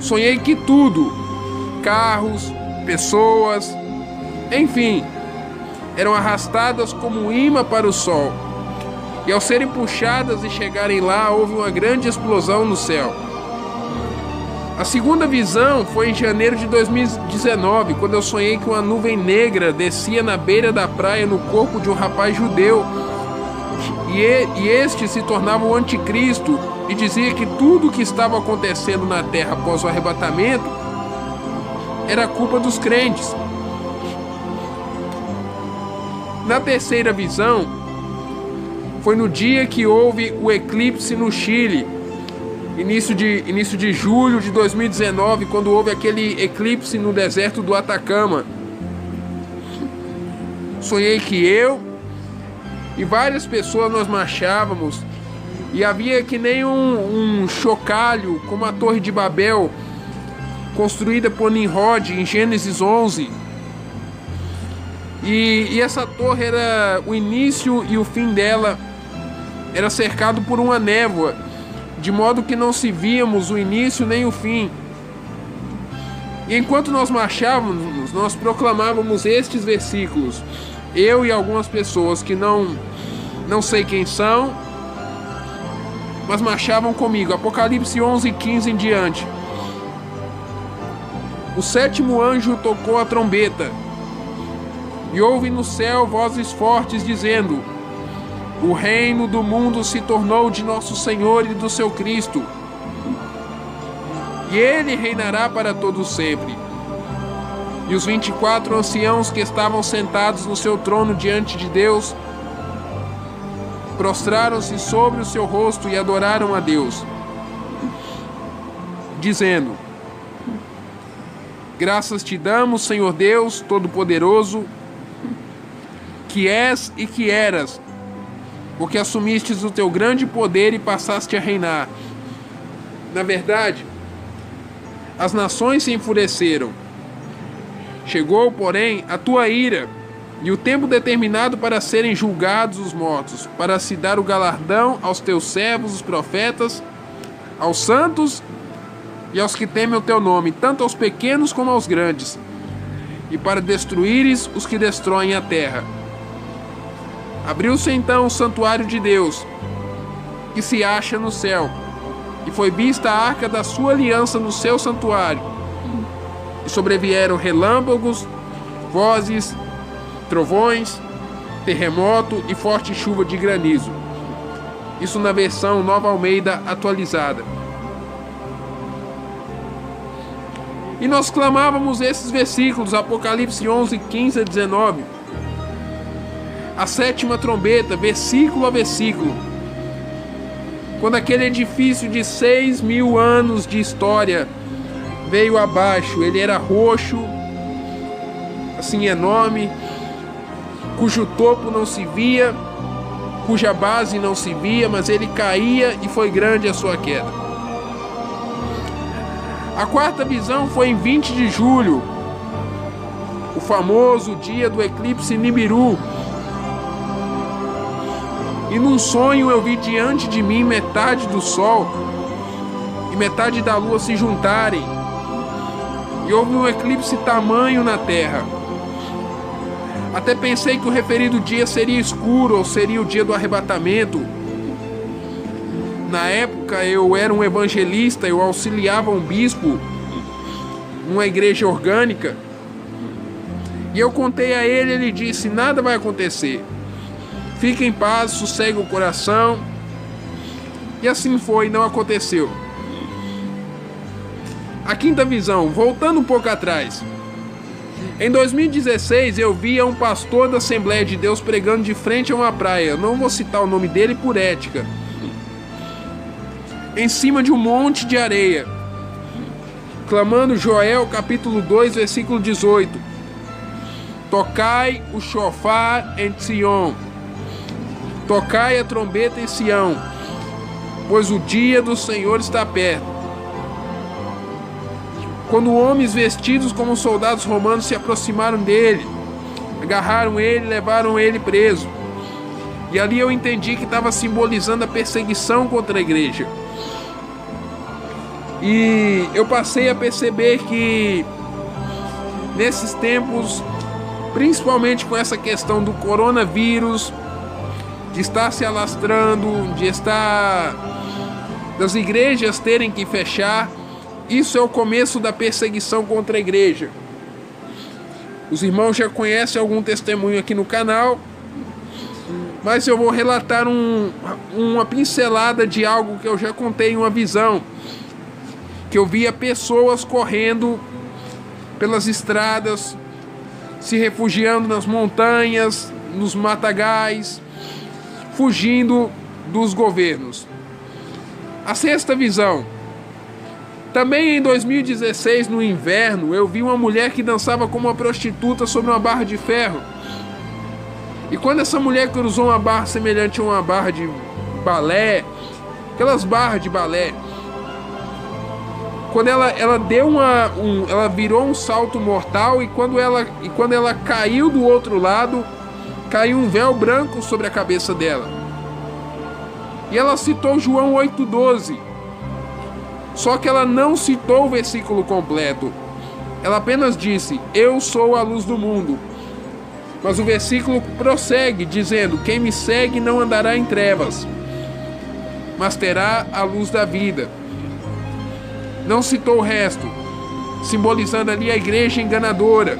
Sonhei que tudo, carros, pessoas, enfim, eram arrastadas como um imã para o sol. E ao serem puxadas e chegarem lá, houve uma grande explosão no céu. A segunda visão foi em janeiro de 2019, quando eu sonhei que uma nuvem negra descia na beira da praia no corpo de um rapaz judeu. E este se tornava o anticristo e dizia que tudo o que estava acontecendo na terra após o arrebatamento era culpa dos crentes. Na terceira visão, foi no dia que houve o eclipse no Chile, início de julho de 2019, quando houve aquele eclipse no deserto do Atacama. Sonhei que eu e várias pessoas nós marchávamos e havia que nem um chocalho, como a Torre de Babel, construída por Nimrod em Gênesis 11. E essa torre era o início e o fim dela era cercado por uma névoa, de modo que não se víamos o início nem o fim. E enquanto nós marchávamos, nós proclamávamos estes versículos. Eu e algumas pessoas que não sei quem são, mas marchavam comigo. Apocalipse 11:15 em diante. O sétimo anjo tocou a trombeta, e houve no céu vozes fortes dizendo: o reino do mundo se tornou de nosso Senhor e do seu Cristo, e ele reinará para todo sempre. E os 24 anciãos que estavam sentados no seu trono diante de Deus prostraram-se sobre o seu rosto e adoraram a Deus, dizendo: graças te damos, Senhor Deus Todo-Poderoso, que és e que eras, porque assumistes o teu grande poder e passaste a reinar. Na verdade, as nações se enfureceram. Chegou, porém, a tua ira e o tempo determinado para serem julgados os mortos, para se dar o galardão aos teus servos, os profetas, aos santos e aos que temem o teu nome, tanto aos pequenos como aos grandes, e para destruíres os que destroem a terra. Abriu-se então o santuário de Deus, que se acha no céu, e foi vista a arca da sua aliança no seu santuário. E sobrevieram relâmpagos, vozes, trovões, terremoto e forte chuva de granizo. Isso na versão Nova Almeida atualizada. E nós clamávamos esses versículos, Apocalipse 11:15 a 19. A sétima trombeta, versículo a versículo. Quando aquele edifício de 6.000 anos de história veio abaixo, ele era roxo, assim enorme, cujo topo não se via, cuja base não se via, mas ele caía e foi grande a sua queda. A quarta visão foi em 20 de julho, o famoso dia do eclipse Nibiru. E num sonho eu vi diante de mim metade do sol e metade da lua se juntarem, e houve um eclipse tamanho na terra. Até pensei que o referido dia seria escuro, ou seria o dia do arrebatamento. Na época eu era um evangelista, eu auxiliava um bispo numa igreja orgânica, e eu contei a ele, ele disse: nada vai acontecer, fique em paz, sossegue o coração. E assim foi, não aconteceu. A quinta visão, voltando um pouco atrás. Em 2016 eu via um pastor da Assembleia de Deus pregando de frente a uma praia. Eu não vou citar o nome dele por ética. Em cima de um monte de areia, clamando Joel capítulo 2 versículo 18: tocai o shofar em Sion, tocai a trombeta em Sião, pois o dia do Senhor está perto. Quando homens vestidos como soldados romanos se aproximaram dele, agarraram ele e levaram ele preso. E ali eu entendi que estava simbolizando a perseguição contra a igreja. E eu passei a perceber que nesses tempos, principalmente com essa questão do coronavírus, de estar se alastrando, das igrejas terem que fechar, isso é o começo da perseguição contra a igreja. Os irmãos já conhecem algum testemunho aqui no canal, mas eu vou relatar uma pincelada de algo que eu já contei em uma visão, que eu via pessoas correndo pelas estradas, se refugiando nas montanhas, nos matagais, fugindo dos governos. A sexta visão. Também em 2016, no inverno, eu vi uma mulher que dançava como uma prostituta sobre uma barra de ferro. E quando essa mulher cruzou uma barra semelhante a uma barra de balé, aquelas barras de balé, quando ela deu ela virou um salto mortal, e quando ela caiu do outro lado, caiu um véu branco sobre a cabeça dela. E ela citou João 8,12. Só que ela não citou o versículo completo. Ela apenas disse: eu sou a luz do mundo. Mas o versículo prossegue dizendo: quem me segue não andará em trevas, mas terá a luz da vida. Não citou o resto, simbolizando ali a igreja enganadora.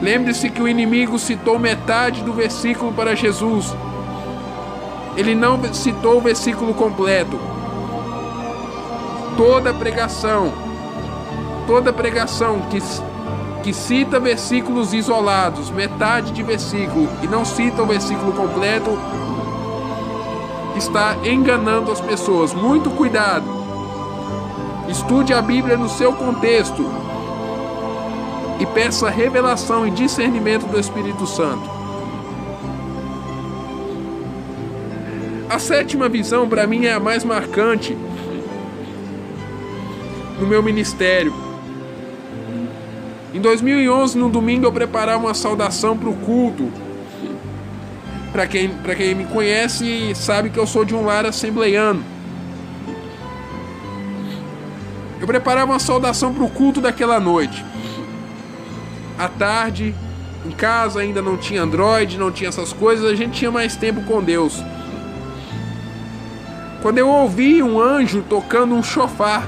Lembre-se que o inimigo citou metade do versículo para Jesus. Ele não citou o versículo completo. Toda pregação que cita versículos isolados, metade de versículo, e não cita o versículo completo, está enganando as pessoas. Muito cuidado. Estude a Bíblia no seu contexto e peça revelação e discernimento do Espírito Santo. A sétima visão, para mim, é a mais marcante no meu ministério. Em 2011, no domingo, eu preparava uma saudação para o culto. Para quem me conhece, sabe que eu sou de um lar assembleiano. Eu preparava uma saudação para o culto daquela noite. À tarde, em casa, ainda não tinha Android, não tinha essas coisas, a gente tinha mais tempo com Deus. Quando eu ouvi um anjo tocando um chofar,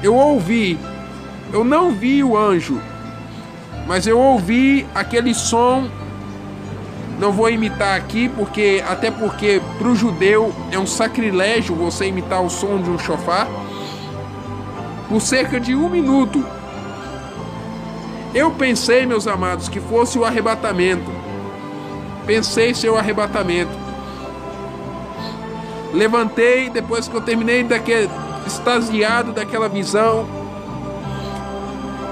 eu não vi o anjo, mas eu ouvi aquele som. Não vou imitar aqui, até porque para o judeu é um sacrilégio você imitar o som de um chofar. Por cerca de 1 minuto. Eu pensei, meus amados, que fosse o arrebatamento. Pensei ser o arrebatamento. Levantei, depois que eu terminei extasiado daquela visão,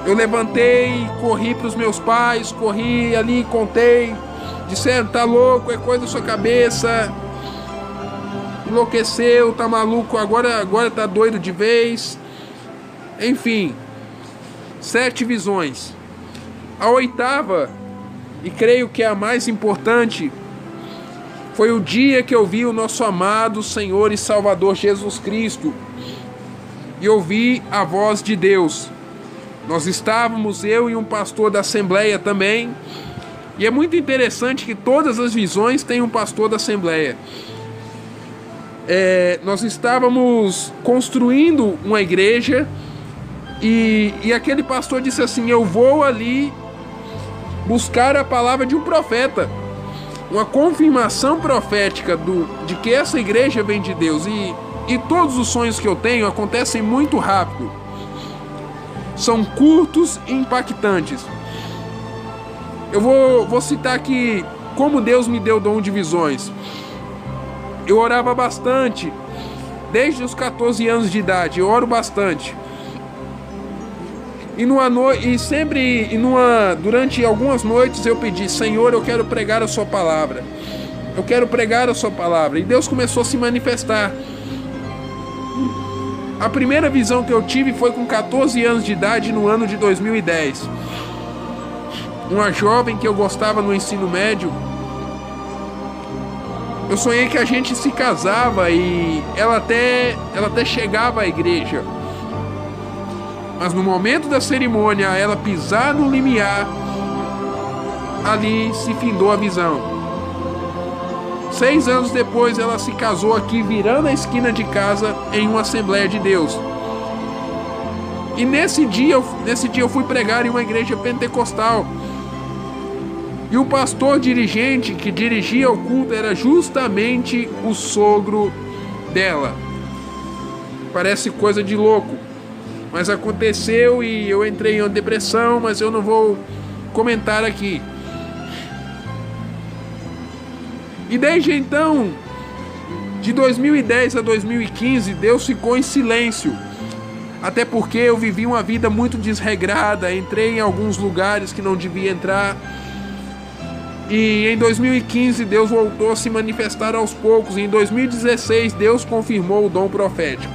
eu levantei, corri para os meus pais, corri ali, contei. Disseram: tá louco, é coisa da sua cabeça, enlouqueceu, tá maluco, agora tá doido de vez. Enfim, 7 visões. A oitava, e creio que é a mais importante, foi o dia que eu vi o nosso amado Senhor e Salvador Jesus Cristo e ouvi a voz de Deus. Nós estávamos, eu e um pastor da Assembleia também, e é muito interessante que todas as visões têm um pastor da Assembleia. Nós estávamos construindo uma igreja e aquele pastor disse assim: eu vou ali buscar a palavra de um profeta, uma confirmação profética de que essa igreja vem de Deus. E todos os sonhos que eu tenho acontecem muito rápido, são curtos e impactantes. Eu vou citar aqui como Deus me deu dom de visões. Eu orava bastante, desde os 14 anos de idade, eu oro bastante. Durante algumas noites eu pedi: Senhor, eu quero pregar a sua palavra. Eu quero pregar a sua palavra. E Deus começou a se manifestar. A primeira visão que eu tive foi com 14 anos de idade, no ano de 2010. Uma jovem que eu gostava no ensino médio Eu sonhei que a gente se casava e ela até chegava à igreja. Mas no momento da cerimônia, ela pisar no limiar, ali se findou a visão. 6 anos depois, ela se casou aqui, virando a esquina de casa, em uma Assembleia de Deus. E nesse dia eu fui pregar em uma igreja pentecostal. E o pastor dirigente que dirigia o culto era justamente o sogro dela. Parece coisa de louco, mas aconteceu e eu entrei em uma depressão, mas eu não vou comentar aqui. E desde então, de 2010 a 2015, Deus ficou em silêncio. Até porque eu vivi uma vida muito desregrada, entrei em alguns lugares que não devia entrar. E em 2015 Deus voltou a se manifestar aos poucos. E em 2016 Deus confirmou o dom profético.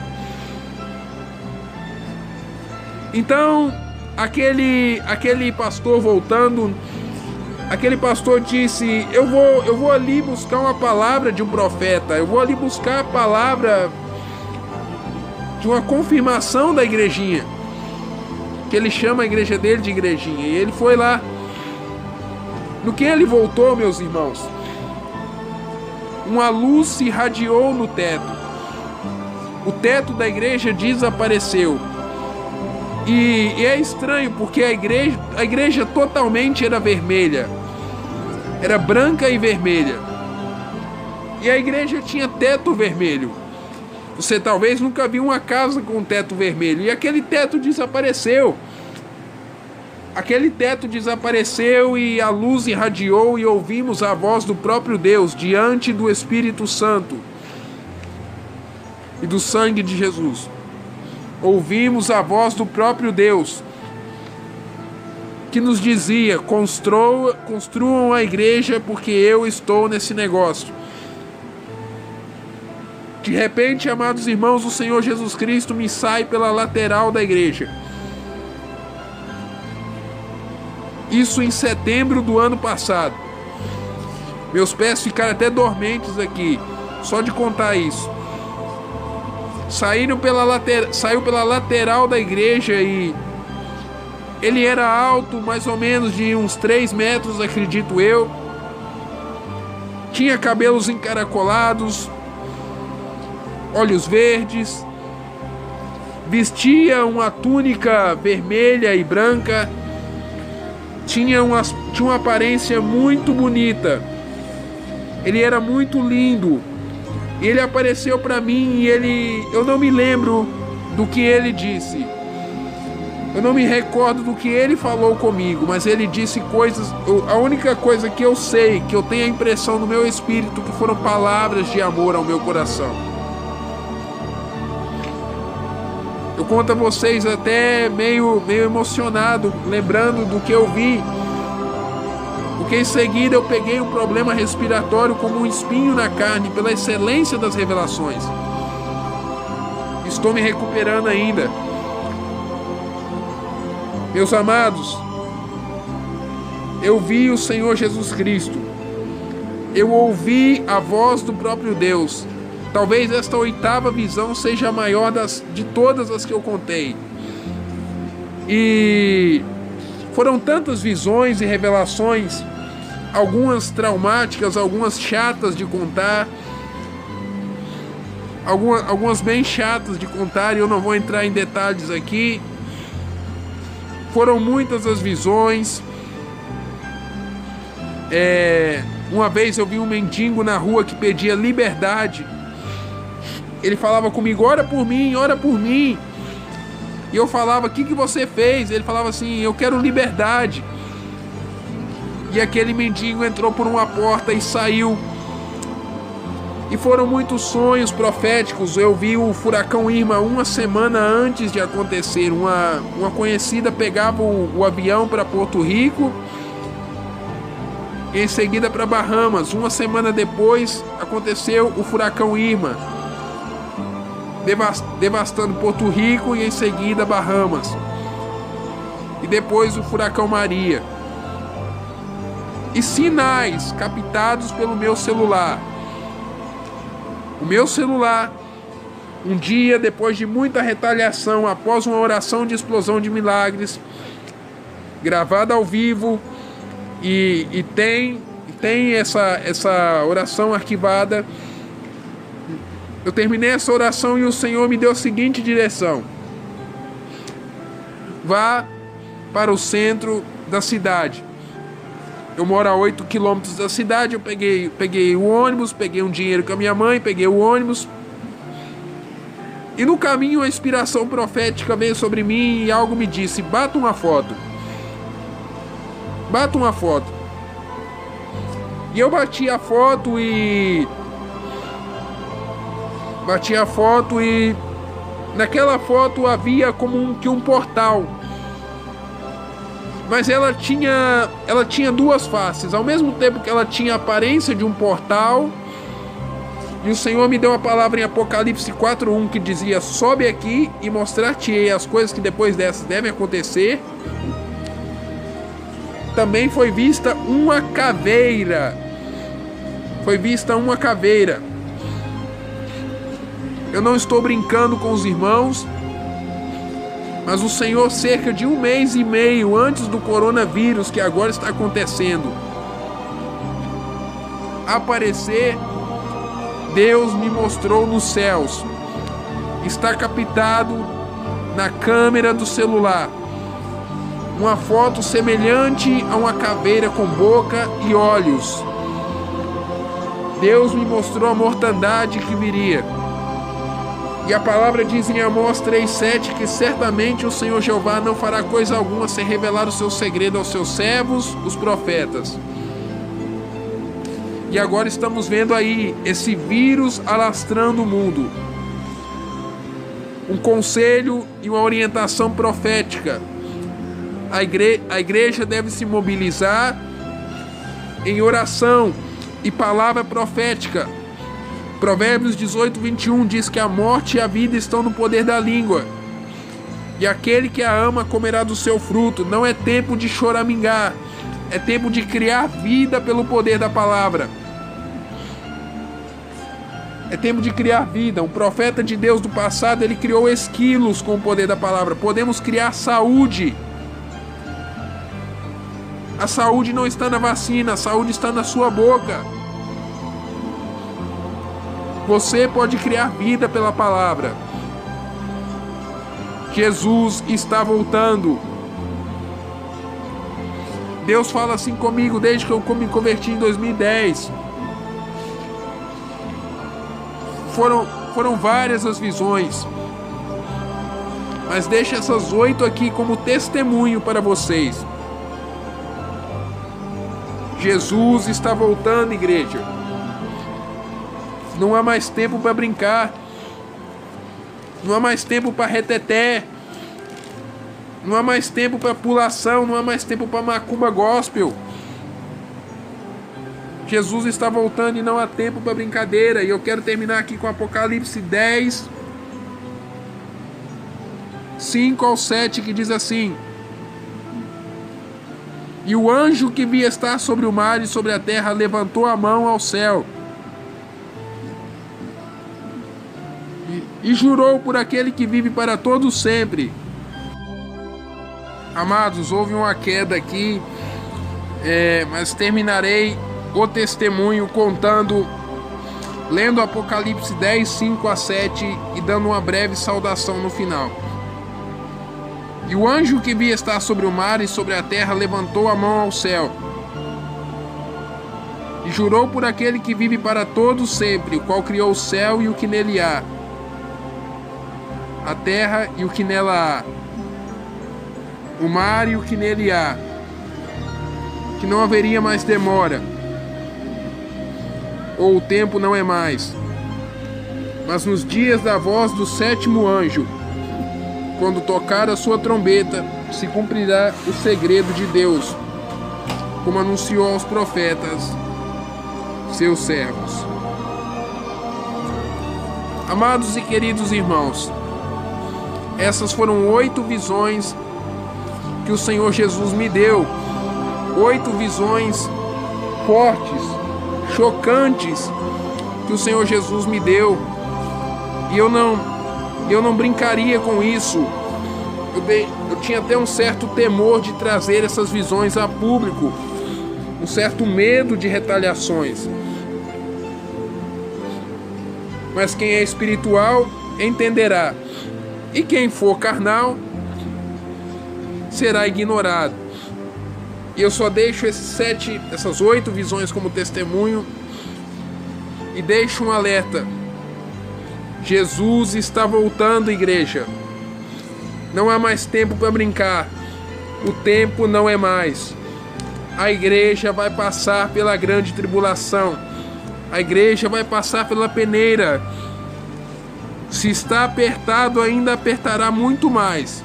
Então, aquele pastor voltando, aquele pastor disse: eu vou ali buscar uma palavra de um profeta, eu vou ali buscar a palavra de uma confirmação da igrejinha, que ele chama a igreja dele de igrejinha. E ele foi lá. No que ele voltou, meus irmãos, uma luz se irradiou no teto. O teto da igreja desapareceu. E é estranho porque a igreja totalmente era vermelha. Era branca e vermelha. E a igreja tinha teto vermelho. Você talvez nunca viu uma casa com teto vermelho. E aquele teto desapareceu. Aquele teto desapareceu e a luz irradiou e ouvimos a voz do próprio Deus diante do Espírito Santo e do sangue de Jesus. Ouvimos a voz do próprio Deus que nos dizia: construam a igreja porque eu estou nesse negócio. De repente, amados irmãos, o Senhor Jesus Cristo me sai pela lateral da igreja. Isso em setembro do ano passado. Meus pés ficaram até dormentes aqui, só de contar isso. Saiu pela lateral da igreja e ele era alto, mais ou menos de uns 3 metros, acredito eu. Tinha cabelos encaracolados, olhos verdes, vestia uma túnica vermelha e branca. Tinha uma aparência muito bonita. Ele era muito lindo. Ele apareceu para mim e eu não me lembro do que ele disse. Eu não me recordo do que ele falou comigo, mas ele disse coisas. A única coisa que eu sei, que eu tenho a impressão no meu espírito, que foram palavras de amor ao meu coração. Eu conto a vocês até meio emocionado, lembrando do que eu vi. Porque em seguida eu peguei um problema respiratório como um espinho na carne, pela excelência das revelações. Estou me recuperando ainda. Meus amados, eu vi o Senhor Jesus Cristo. Eu ouvi a voz do próprio Deus. Talvez esta 8ª visão seja a maior de todas as que eu contei. E foram tantas visões e revelações, algumas traumáticas, algumas chatas de contar, algumas bem chatas de contar, e eu não vou entrar em detalhes aqui. Foram muitas as visões. Uma vez eu vi um mendigo na rua que pedia liberdade. Ele falava comigo: ora por mim, ora por mim. E eu falava: o que você fez? Ele falava assim: eu quero liberdade. E aquele mendigo entrou por uma porta e saiu. E foram muitos sonhos proféticos. Eu vi o furacão Irma uma semana antes de acontecer. Uma conhecida pegava o avião para Porto Rico e em seguida para Bahamas. Uma semana depois aconteceu o furacão Irma, devastando Porto Rico e em seguida Bahamas. E depois o furacão Maria. E sinais captados pelo meu celular. O meu celular, um dia, depois de muita retaliação, após uma oração de explosão de milagres, gravada ao vivo, e tem essa oração arquivada. Eu terminei essa oração e o Senhor me deu a seguinte direção: vá para o centro da cidade. Eu moro a 8 quilômetros da cidade. Eu peguei o ônibus, peguei um dinheiro com a minha mãe, peguei o ônibus. E no caminho a inspiração profética veio sobre mim e algo me disse: bata uma foto. Bata uma foto. E eu bati a foto e naquela foto havia como um portal. Mas ela tinha duas faces. Ao mesmo tempo que ela tinha a aparência de um portal, e o Senhor me deu uma palavra em Apocalipse 4:1 que dizia: sobe aqui e mostrar-te-ei as coisas que depois dessas devem acontecer. Também foi vista uma caveira. Eu não estou brincando com os irmãos, mas o Senhor, cerca de 1 mês e meio antes do coronavírus que agora está acontecendo aparecer, Deus me mostrou nos céus. Está captado na câmera do celular uma foto semelhante a uma caveira com boca e olhos. Deus me mostrou a mortandade que viria. E a palavra diz em Amós 3:7 que certamente o Senhor Jeová não fará coisa alguma sem revelar o seu segredo aos seus servos, os profetas. E agora estamos vendo aí esse vírus alastrando o mundo. Um conselho e uma orientação profética. A igreja deve se mobilizar em oração e palavra profética. Provérbios 18:21 diz que a morte e a vida estão no poder da língua, e aquele que a ama comerá do seu fruto. Não é tempo de choramingar, é tempo de criar vida pelo poder da palavra. É tempo de criar vida. Um profeta de Deus do passado, ele criou esquilos com o poder da palavra. Podemos criar saúde. A saúde não está na vacina, a saúde está na sua boca. Você pode criar vida pela palavra. Jesus está voltando. Deus fala assim comigo desde que eu me converti em 2010. Foram várias as visões, mas deixo essas 8 aqui como testemunho para vocês. Jesus está voltando, igreja. Não há mais tempo para brincar. Não há mais tempo para reteté. Não há mais tempo para pulação. Não há mais tempo para macumba gospel. Jesus está voltando e não há tempo para brincadeira. E eu quero terminar aqui com Apocalipse 10, 5-7, que diz assim: e o anjo que via estar sobre o mar e sobre a terra levantou a mão ao céu e jurou por aquele que vive para todo sempre. Amados, houve uma queda aqui, mas terminarei o testemunho lendo Apocalipse 10, 5-7 e dando uma breve saudação no final. E o anjo que via estar sobre o mar e sobre a terra levantou a mão ao céu e jurou por aquele que vive para todo sempre, o qual criou o céu e o que nele há, a terra e o que nela há, o mar e o que nele há, que não haveria mais demora, ou o tempo não é mais, mas nos dias da voz do 7º anjo, quando tocar a sua trombeta, se cumprirá o segredo de Deus, como anunciou aos profetas, seus servos. Amados e queridos irmãos, essas foram 8 visões que o Senhor Jesus me deu. 8 visões fortes, chocantes, que o Senhor Jesus me deu. E eu não brincaria com isso. Eu tinha até um certo temor de trazer essas visões a público, um certo medo de retaliações. Mas quem é espiritual entenderá, e quem for carnal será ignorado. E eu só deixo essas 8 visões como testemunho e deixo um alerta. Jesus está voltando, igreja. Não há mais tempo para brincar. O tempo não é mais. A igreja vai passar pela grande tribulação. A igreja vai passar pela peneira. Se está apertado, ainda apertará muito mais.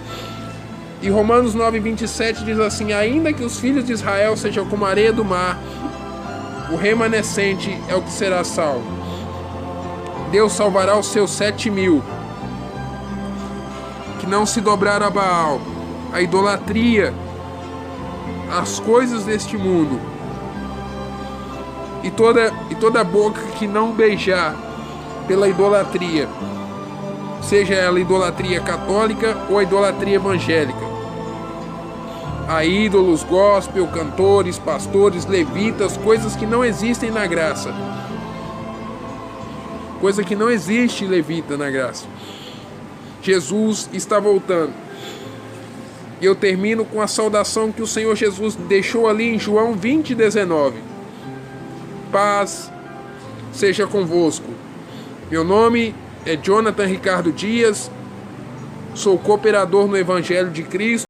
E Romanos 9:27 diz assim: ainda que os filhos de Israel sejam como a areia do mar, o remanescente é o que será salvo. Deus salvará os seus 7.000, que não se dobraram a Baal, a idolatria, as coisas deste mundo, e toda boca que não beijar pela idolatria, seja ela idolatria católica ou a idolatria evangélica, a ídolos, gospel, cantores, pastores, levitas, coisas que não existem na graça. Coisa que não existe, levita, na graça. Jesus está voltando. E eu termino com a saudação que o Senhor Jesus deixou ali em João 20:19. Paz seja convosco. Meu nome é Jonathan Ricardo Dias. Sou cooperador no Evangelho de Cristo.